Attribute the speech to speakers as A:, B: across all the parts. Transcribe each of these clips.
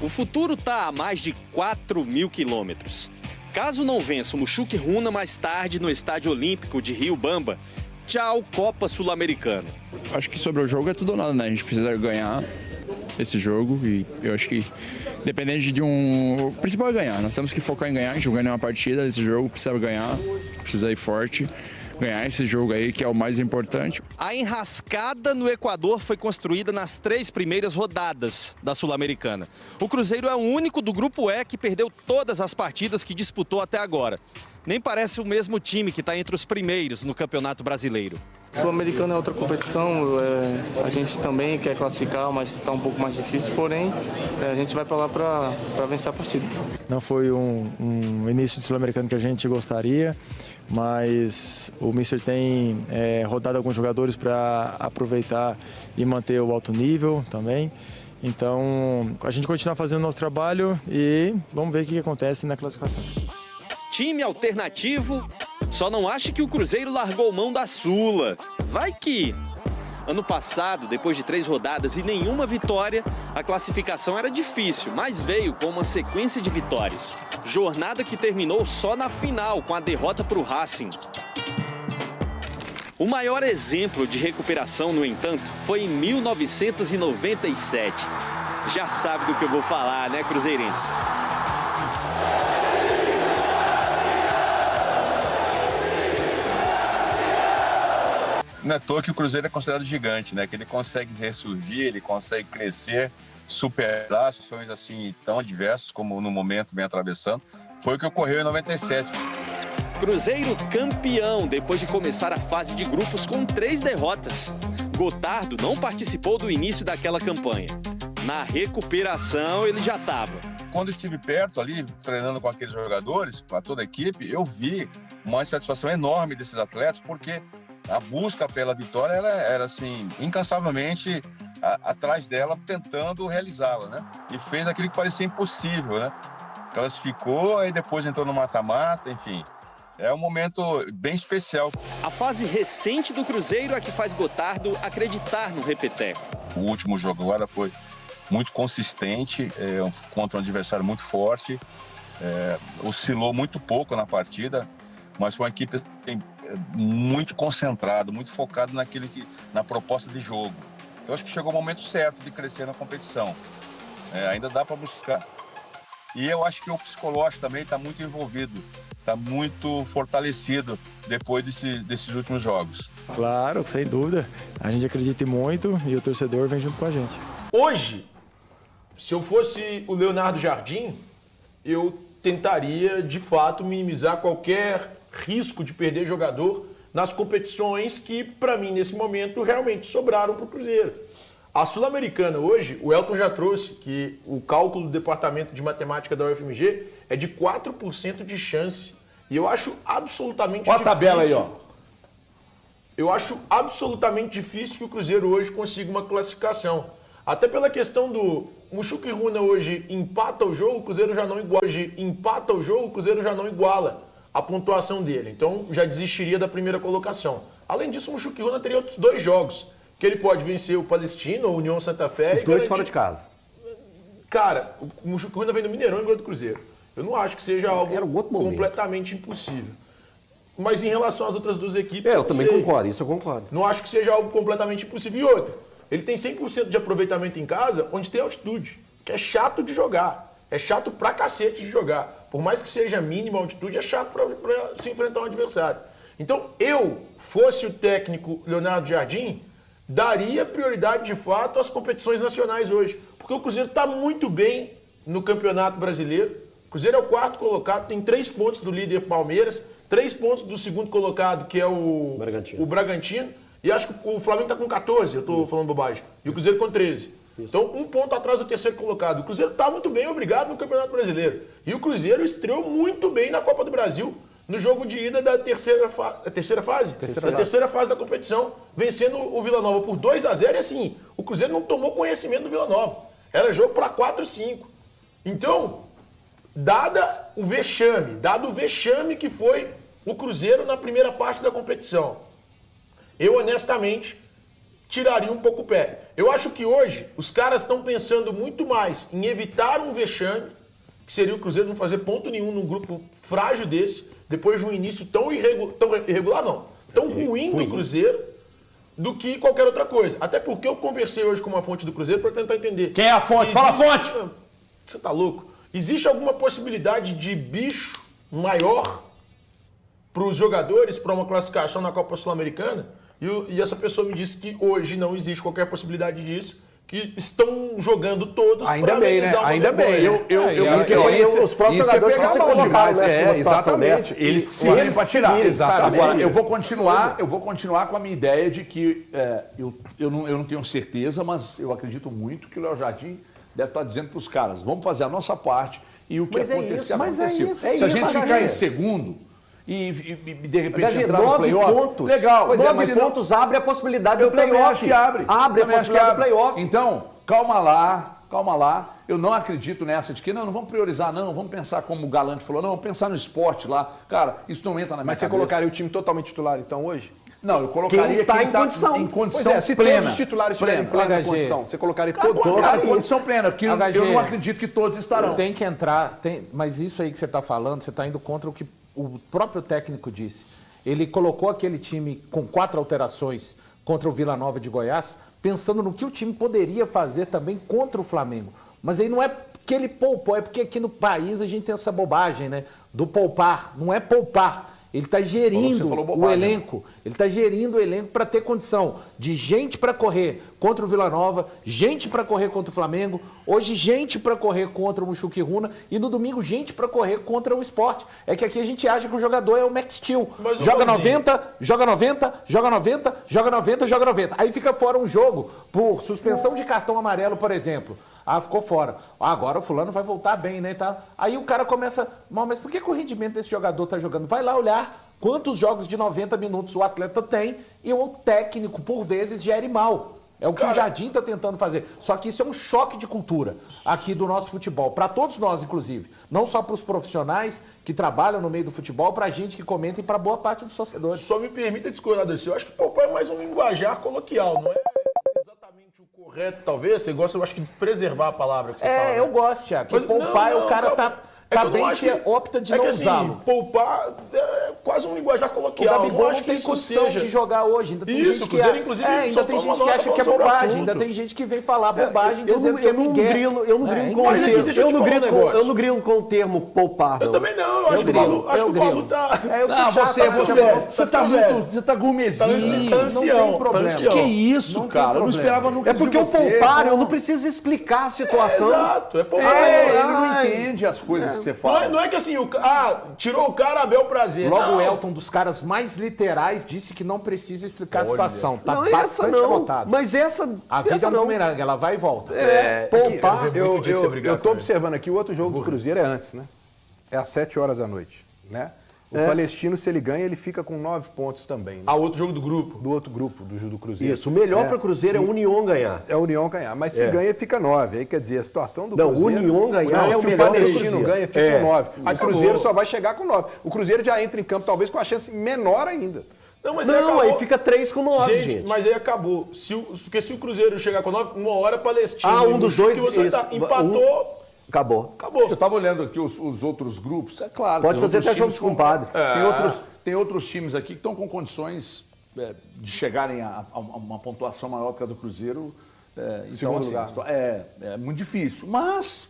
A: O futuro está a mais de 4.000 quilômetros. Caso não vença o Mushuc Runa mais tarde no Estádio Olímpico de Riobamba, tchau Copa Sul-Americana.
B: Acho que sobre o jogo é tudo ou nada, né? A gente precisa ganhar esse jogo e eu acho que independente de um... O principal é ganhar, nós temos que focar em ganhar, a gente vai ganhar uma partida, esse jogo precisa ganhar, precisa ir forte, ganhar esse jogo aí que é o mais importante.
A: A enrascada no Equador foi construída nas 3 primeiras rodadas da Sul-Americana. O Cruzeiro é o único do Grupo E que perdeu todas as partidas que disputou até agora. Nem parece o mesmo time que está entre os primeiros no Campeonato Brasileiro.
C: Sul-Americana é outra competição, a gente também quer classificar, mas está um pouco mais difícil, porém a gente vai para lá para vencer a partida.
D: Não foi um início de Sul-Americano que a gente gostaria, mas o Mister tem rodado alguns jogadores para aproveitar e manter o alto nível também. Então a gente continua fazendo o nosso trabalho e vamos ver o que acontece na classificação.
A: Time alternativo, só não ache que o Cruzeiro largou mão da Sula. Vai que... Ano passado, depois de 3 rodadas e nenhuma vitória, a classificação era difícil, mas veio com uma sequência de vitórias. Jornada que terminou só na final, com a derrota para o Racing. O maior exemplo de recuperação, no entanto, foi em 1997. Já sabe do que eu vou falar, né, cruzeirense?
E: Não é à toa que o Cruzeiro é considerado gigante, né? Que ele consegue ressurgir, ele consegue crescer, superar situações assim tão adversas como no momento vem atravessando. Foi o que ocorreu em 97.
A: Cruzeiro campeão depois de começar a fase de grupos com 3 derrotas. Gotardo não participou do início daquela campanha. Na recuperação ele já estava.
E: Quando eu estive perto ali, treinando com aqueles jogadores, com toda a equipe, eu vi uma satisfação enorme desses atletas, porque a busca pela vitória era assim, incansavelmente atrás dela, tentando realizá-la, né? E fez aquilo que parecia impossível, né? Classificou e depois entrou no mata-mata, enfim. É um momento bem especial.
A: A fase recente do Cruzeiro é que faz Gotardo acreditar no repeteco.
E: O último jogo agora foi muito consistente, contra um adversário muito forte, oscilou muito pouco na partida, mas foi uma equipe assim, muito concentrada, muito focada na proposta de jogo. Eu acho que chegou o momento certo de crescer na competição. Ainda dá para buscar. E eu acho que o psicológico também está muito envolvido, está muito fortalecido depois desses últimos jogos.
D: Claro, sem dúvida. A gente acredita muito e o torcedor vem junto com a gente.
F: Hoje, se eu fosse o Leonardo Jardim, eu tentaria, de fato, minimizar qualquer risco de perder jogador nas competições que, para mim, nesse momento, realmente sobraram para o Cruzeiro. A Sul-Americana hoje, o Elton já trouxe que o cálculo do Departamento de Matemática da UFMG é de 4% de chance. E eu acho absolutamente difícil.
G: Olha a tabela aí, ó.
F: Eu acho absolutamente difícil que o Cruzeiro hoje consiga uma classificação. Até pela questão do Mushuc Runa hoje empata o jogo, o Cruzeiro já não iguala. Hoje empata o jogo, o Cruzeiro já não iguala a pontuação dele. Então já desistiria da primeira colocação. Além disso, o Mushuc Runa teria outros 2 jogos, que ele pode vencer o Palestino, a União Santa Fé.
G: Os 2 fora de casa.
F: Cara, o Mushuc Runa vem do Mineirão e ganhou do Cruzeiro. Eu não acho que seja algo completamente impossível. Mas em relação às outras 2 equipes...
G: eu também concordo, isso eu concordo.
F: Não acho que seja algo completamente impossível. E outra, ele tem 100% de aproveitamento em casa, onde tem altitude, que é chato de jogar. É chato pra cacete de jogar. Por mais que seja mínima altitude, é chato pra se enfrentar um adversário. Então, fosse o técnico Leonardo Jardim, daria prioridade, de fato, às competições nacionais hoje. Porque o Cruzeiro está muito bem no Campeonato Brasileiro. O Cruzeiro é o 4º colocado, tem 3 pontos do líder Palmeiras, 3 pontos do 2º colocado, que é o Bragantino. E acho que o Flamengo está com 14, eu estou falando bobagem. E o Cruzeiro com 13. Então, 1 ponto atrás do 3º colocado. O Cruzeiro está muito bem, obrigado, no Campeonato Brasileiro. E o Cruzeiro estreou muito bem na Copa do Brasil, no jogo de ida da terceira fase da competição, vencendo o Vila Nova por 2-0. E assim, o Cruzeiro não tomou conhecimento do Vila Nova. Era jogo para 4-5. Então, dado o vexame que foi o Cruzeiro na primeira parte da competição, eu honestamente tiraria um pouco o pé. Eu acho que hoje os caras estão pensando muito mais em evitar um vexame, que seria o Cruzeiro não fazer ponto nenhum num grupo frágil desse, depois de um início tão ruim do Cruzeiro, do que qualquer outra coisa. Até porque eu conversei hoje com uma fonte do Cruzeiro para tentar entender.
H: Quem é a fonte? Fala a fonte!
F: Você tá louco? Existe alguma possibilidade de bicho maior para os jogadores, para uma classificação na Copa Sul-Americana? E essa pessoa me disse que hoje não existe qualquer possibilidade disso, que estão jogando todos
H: ainda bem, né? Ainda bem.
G: Os próprios jogadores que se colocaram nessa situação dessa.
H: Eles querem para tirar.
G: Exatamente.
H: Agora, eu vou continuar com a minha ideia de que eu não tenho certeza, mas eu acredito muito que o Léo Jardim deve estar dizendo para os caras, vamos fazer a nossa parte e o que acontecer, aconteceu. Se a gente ficar em segundo e de repente entrar no play-off,
G: pontos.
H: Legal.
G: 9 pontos abre a possibilidade do play-off. Abre a possibilidade do play-off.
H: Então, calma lá. Eu não acredito nessa de que não vamos priorizar, não, vamos pensar como o Galante falou, não, vamos pensar no esporte lá. Cara, isso não entra na minha
I: Mas você
H: cabeça.
I: colocaria o time totalmente titular, então, hoje?
H: Não, eu colocaria
G: quem está em condição.
I: Se
H: plena.
I: todos os titulares estiverem em plena condição, você colocaria todos.
H: Claro, condição plena, porque eu não acredito que todos estarão.
J: Tem que entrar, mas isso aí que você está falando, você está indo contra o que o próprio técnico disse. Ele colocou aquele time com 4 alterações contra o Vila Nova de Goiás, pensando no que o time poderia fazer também contra o Flamengo. Mas aí não é que ele poupou, é porque aqui no país a gente tem essa bobagem, né? Do poupar. Não é poupar. Ele está gerindo o elenco. Ele está gerindo o elenco para ter condição de gente para correr contra o Vila Nova, gente para correr contra o Flamengo, hoje gente para correr contra o Mushuki Runa e no domingo gente para correr contra o Sport. É que aqui a gente acha que o jogador é o Max Steel. Joga 90, joga 90, joga 90, joga 90, joga 90. Aí fica fora um jogo por suspensão de cartão amarelo, por exemplo. Ficou fora. Agora o fulano vai voltar bem, né? Tá? Aí o cara começa... Mas por que o rendimento desse jogador tá jogando? Vai lá olhar quantos jogos de 90 minutos o atleta tem e o técnico, por vezes, gere mal. É o que o Jardim tá tentando fazer. Só que isso é um choque de cultura aqui do nosso futebol. Para todos nós, inclusive. Não só para os profissionais que trabalham no meio do futebol, para a gente que comenta e para boa parte dos torcedores.
F: Só me permita discordar desse. Eu acho que poupar é mais um linguajar coloquial, não é? Correto, talvez, você gosta, eu acho que de preservar a palavra que você fala.
J: Eu gosto, Thiago. Porque poupar, o cara tá bem, você opta de não usá-lo.
F: Assim, poupar é quase um linguajar coloquial.
J: O Gabigol não tem condição de jogar hoje. Ainda tem gente que
F: ainda
J: tem gente que acha que é bobagem. Ainda tem gente que vem falar bobagem dizendo que é migué.
G: Eu não grilo com o termo poupar.
F: Eu também não. Eu acho que o Paulo tá...
H: Você tá gourmetzinho.
F: Tá ancião.
J: Não tem problema.
H: Que isso, cara? Eu não esperava nunca.
G: É porque o poupar, eu não preciso explicar a situação.
F: Exato. É poupar.
H: Ele não entende as coisas que você fala.
F: Não é que assim, tirou o cara a bel prazer.
J: Logo o Elton, dos caras mais literais, disse que não precisa explicar a situação. Tá bastante anotado.
G: Mas
J: a vida é um bumerangue, ela vai e volta.
I: Poupar. Eu tô observando aqui, o outro jogo do Cruzeiro é antes, né? É às 7 horas da noite, né? O Palestino, se ele ganha, ele fica com 9 pontos também. Né?
F: Outro jogo do grupo.
I: Do outro grupo, do Cruzeiro.
G: Isso, o melhor para o Cruzeiro é o União ganhar.
I: É o União ganhar, mas se ganha, fica 9. Aí quer dizer, a situação do
G: Cruzeiro...
I: Não,
G: o União ganhar é o melhor.
I: Se o Palestino ganha, fica com 9. O Cruzeiro só vai chegar com 9. O Cruzeiro já entra em campo, talvez, com a chance menor ainda.
G: Aí fica 3 com 9, gente.
F: Mas aí acabou. Porque se o Cruzeiro chegar com 9, uma hora Palestino...
G: um dos dois...
F: empatou...
G: Acabou.
H: Eu estava olhando aqui os outros grupos, é claro.
G: Pode fazer até jogos com padre.
H: Tem outros times aqui que estão com condições de chegarem a uma pontuação maior que a do Cruzeiro. Então, assim, é muito difícil. Mas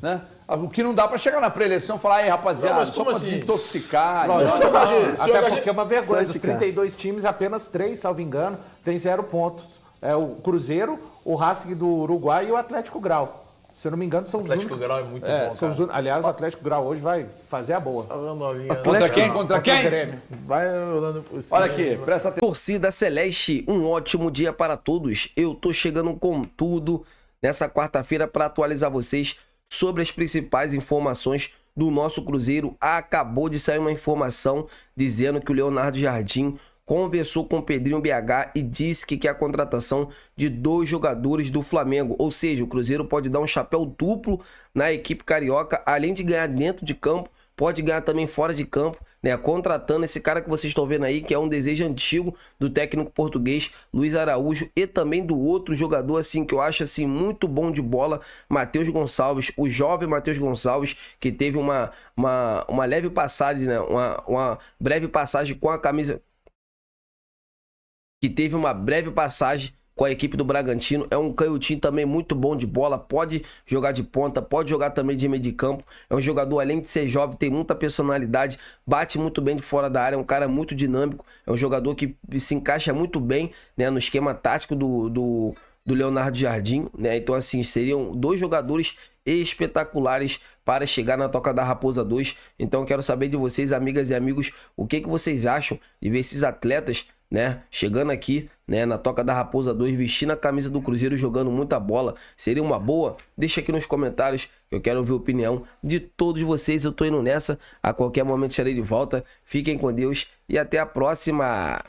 H: né, o que não dá para chegar na pré-eleição e falar, aí, rapaziada, só para desintoxicar.
J: Até porque é uma vergonha. Dos 32 times, apenas 3, salvo engano, tem 0 pontos. É o Cruzeiro, o Racing do Uruguai e o Atlético Grau. Se eu não me engano, são os únicos.
F: O Atlético Grau é muito bom, cara.
J: Aliás, o Atlético Grau hoje vai fazer a boa.
H: Contra quem?
F: Vai rolando por cima.
H: Olha aqui, presta atenção.
K: Torcida Celeste, um ótimo dia para todos. Eu tô chegando com tudo nessa quarta-feira para atualizar vocês sobre as principais informações do nosso Cruzeiro. Acabou de sair uma informação dizendo que o Leonardo Jardim conversou com o Pedrinho BH e disse que quer a contratação de 2 jogadores do Flamengo. Ou seja, o Cruzeiro pode dar um chapéu duplo na equipe carioca. Além de ganhar dentro de campo, pode ganhar também fora de campo. né, contratando esse cara que vocês estão vendo aí, que é um desejo antigo do técnico português Luiz Araújo, e também do outro jogador assim que eu acho assim muito bom de bola, Matheus Gonçalves, o jovem Matheus Gonçalves, que teve uma leve passagem, né, uma breve passagem com a camisa, que teve uma breve passagem com a equipe do Bragantino. É um canhotinho também muito bom de bola, pode jogar de ponta, pode jogar também de meio de campo. É um jogador, além de ser jovem, tem muita personalidade, bate muito bem de fora da área, é um cara muito dinâmico, é um jogador que se encaixa muito bem, né, no esquema tático do Leonardo Jardim, né? Então assim, seriam 2 jogadores espetaculares para chegar na Toca da Raposa 2. Então eu quero saber de vocês, amigas e amigos, o que vocês acham de ver esses atletas, né, chegando aqui, né, na Toca da Raposa 2, vestindo a camisa do Cruzeiro, jogando muita bola. Seria uma boa? Deixa aqui nos comentários, eu quero ouvir a opinião de todos vocês. Eu tô indo nessa, a qualquer momento estarei de volta. Fiquem com Deus e até a próxima.